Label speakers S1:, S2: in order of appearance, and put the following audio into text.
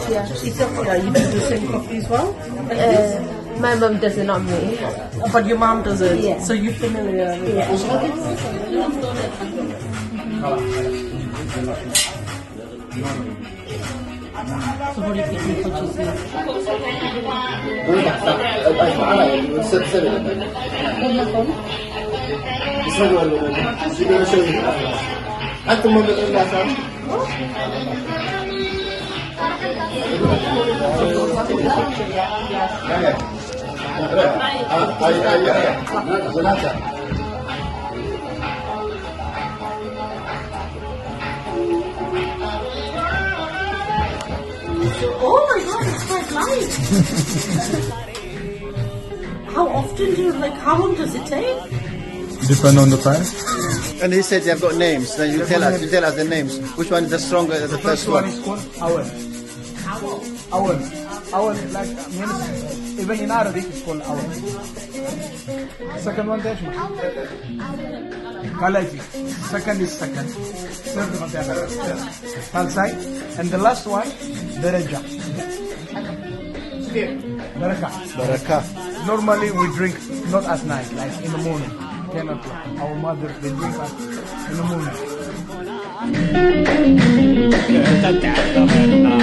S1: Yeah.
S2: Yeah, you do the same coffee as well?
S1: My mum does it, not me.
S2: But your mom does it,
S1: Yeah.
S2: so you're familiar with
S1: Yeah.
S2: So what do you think for GC? Oh my god, it's quite light. How often do you, how long does it take?
S3: Depend on the time.
S4: And he said they've got names. Then you tell us the names. Which one is the stronger? The first one.
S3: is called Awal. Awal. Awal, like, means, even in Arabic, it's called Awal. Second one, Deshma. Kalaji. Second is second. Third one, Talsai. And the last one, Daraja. Baraka.
S4: Barakah.
S3: Normally we drink not at night, like in the morning. 10 o'clock. Our mother, they drink at in the morning.
S5: كذا تعرفنا